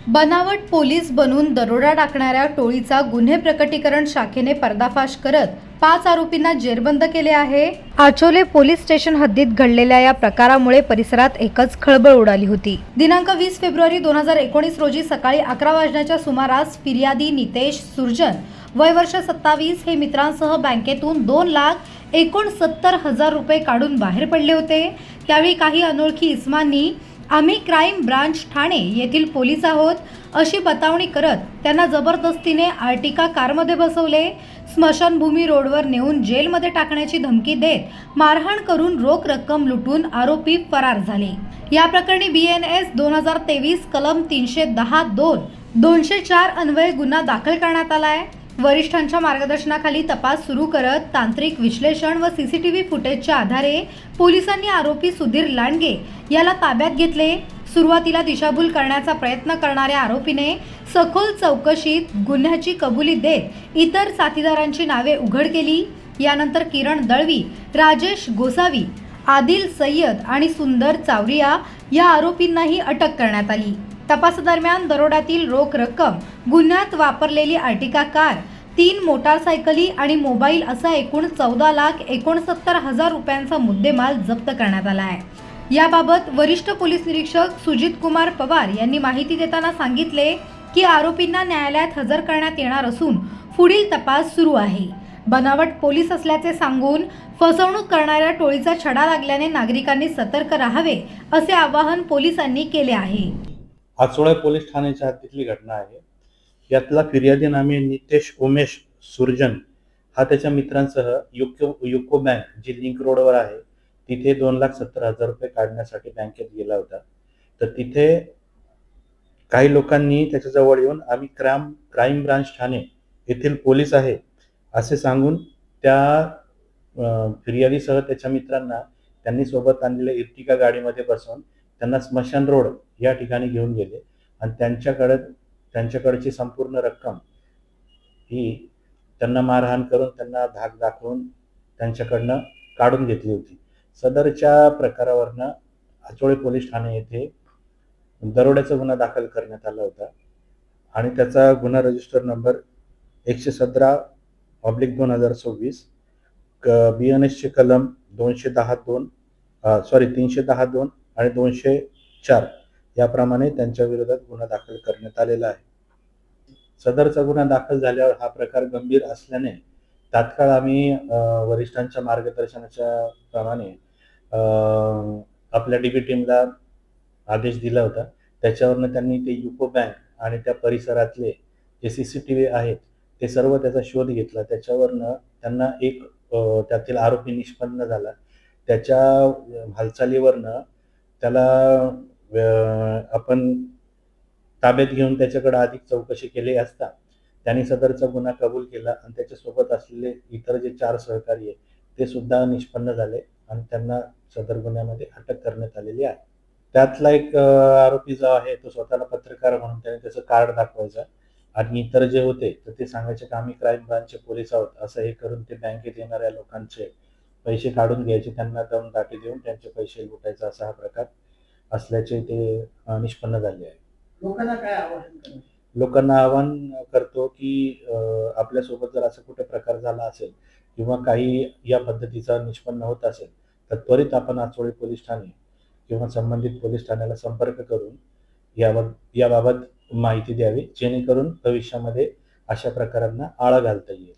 बनावट पोलीस बनून दरोडा टाकणाऱ्या टोळीचा गुन्हे प्रकटीकरण शाखेने पर्दाफाश करत 5 आरोपींना जेरबंद केले आहे। आचोले पोलीस स्टेशन हद्दीत घडलेल्या या प्रकारामुळे परिसरात एकच खळबळ उडाली होती। दिनांक 20 फेब्रुवारी 2019 रोजी सकाळी 11 वाजण्याच्या सुमारास फिर्यादी नितेश सुरजन वय वर्ष 27 हे मित्रांसह बँकेतून 2,69,000 रुपये काढून बाहेर पडले होते। त्यावेळी काही अनोळखी इस्मांनी आम्ही क्राईम ब्रांच ठाणे येथील पोलीस आहोत अशी बतावणी करत त्यांना जबरदस्तीने आर्टिका कारमध्ये बसवले, स्मशानभूमी रोडवर नेऊन जेलमध्ये टाकण्याची धमकी देत मारहाण करून रोख रक्कम लुटून आरोपी फरार झाले। या प्रकरणी BNS 2023 कलम 310(2) 204 अन्वये गुन्हा दाखल करण्यात आला आहे। वरिष्ठांच्या मार्गदर्शनाखाली तपास सुरू करत तांत्रिक विश्लेषण व CCTV फुटेजच्या आधारे पोलिसांनी आरोपी सुधीर लांडगे याला ताब्यात घेतले। सुरुवातीला दिशाभूल करण्याचा प्रयत्न करणाऱ्या आरोपीने सखोल चौकशीत गुन्ह्याची कबुली देत इतर साथीदारांची नावे उघड केली। यानंतर किरण दळवी, राजेश गोसावी, आदिल सय्यद आणि सुंदर चावरिया या आरोपींनाही अटक करण्यात आली। तपासादरम्यान दरोड्यातील रोख रक्कम, गुन्ह्यात वापरलेली आर्टिका कार, 3 मोटारसायकली आणि मोबाईल असा एकूण 14,69,000 रुपयांचा मुद्देमाल जप्त करण्यात आला आहे। याबाबत वरिष्ठ पोलीस निरीक्षक सुजित कुमार पवार यांनी माहिती देताना सांगितले की आरोपींना न्यायालयात हजर करण्यात येणार असून पुढील तपास सुरू आहे। बनावट पोलीस असल्याचे सांगून फसवणूक करणाऱ्या टोळीचा छडा लागल्याने नागरिकांनी सतर्क राहावे असे आवाहन पोलिसांनी केले आहे। आचोळे पोलीस ठाण्याच्या हद्दीतली घटना आहे। यातला फिर्यादी नामे नितेश उमेश सुरजन हा त्याच्या मित्रांसह युको बँक जी लिंक रोडवर आहे तिथे 2,70,000 रुपये काढण्यासाठी बँकेत गेला होता। तर तिथे काही लोकांनी त्याच्याजवळ येऊन आम्ही क्राईम ब्रांच ठाणे येथील पोलीस आहे असे सांगून त्या फिर्यादीसह त्याच्या मित्रांना त्यांनी सोबत आणलेल्या इर्टिगा गाडीमध्ये बसवून त्यांना स्मशान रोड या ठिकाणी घेऊन गेले आणि त्यांच्याकडची संपूर्ण रक्कम ही त्यांना मारहाण करून त्यांना धाक दाखवून त्यांच्याकडनं काढून घेतली होती। सदरच्या प्रकारावरनं आचोळे पोलीस ठाणे येथे दरोड्याचा गुन्हा दाखल करण्यात आला होता आणि त्याचा गुन्हा रजिस्टर नंबर 117/2026 BNS चे कलम 310(2) आणि 204 याप्रमाणे त्यांच्या विरोधात गुन्हा दाखल करण्यात आलेला आहे। सदरचा गुन्हा दाखल झाल्यावर हा प्रकार गंभीर असल्याने तात्काळ आम्ही वरिष्ठांच्या मार्गदर्शनाच्या प्रमाणे आपल्या DB टीमला आदेश दिला होता। त्याच्यावरनं त्यांनी ते युको बँक आणि त्या परिसरातले जे CCTV आहेत ते सर्व त्याचा शोध घेतला। त्याच्यावरनं त्यांना एक त्यातील आरोपी निष्पन्न झाला। त्याच्या हालचालीवरनं त्याला आपण ताब्यात घेऊन त्याच्याकडे अधिक चौकशी केली असता त्यांनी सदरचा गुन्हा कबूल केला आणि त्याच्यासोबत असलेले इतर जे 4 सहकारी आहेत ते सुद्धा निष्पन्न झाले आणि त्यांना सदर गुन्ह्यामध्ये अटक करण्यात आलेली आहे। त्यातला एक आरोपी जो आहे तो स्वतःला पत्रकार म्हणून त्याने त्याचं कार्ड दाखवायचा आणि इतर जे होते तर ते सांगायचे की आम्ही क्राईम ब्रांचचे पोलीस आहोत असं हे करून ते बँकेत येणाऱ्या लोकांचे पैसे काढून घ्यायचे, त्यांना दमदाटी देऊन त्यांचे पैसे लुटायचा असा हा प्रकार असल्याचे ते निष्पन्न झाले आहे। लोकांना आवाहन करतो की आपल्यासोबत जर असं कुठे प्रकार झाला असेल किंवा काही या पद्धतीचा निष्पन्न होत असेल तर त्वरित आपण आचोळे पोलीस ठाणे किंवा संबंधित पोलीस ठाण्याला संपर्क करून याबाबत माहिती द्यावी जेणेकरून भविष्यामध्ये अशा प्रकारांना आळा घालता येईल।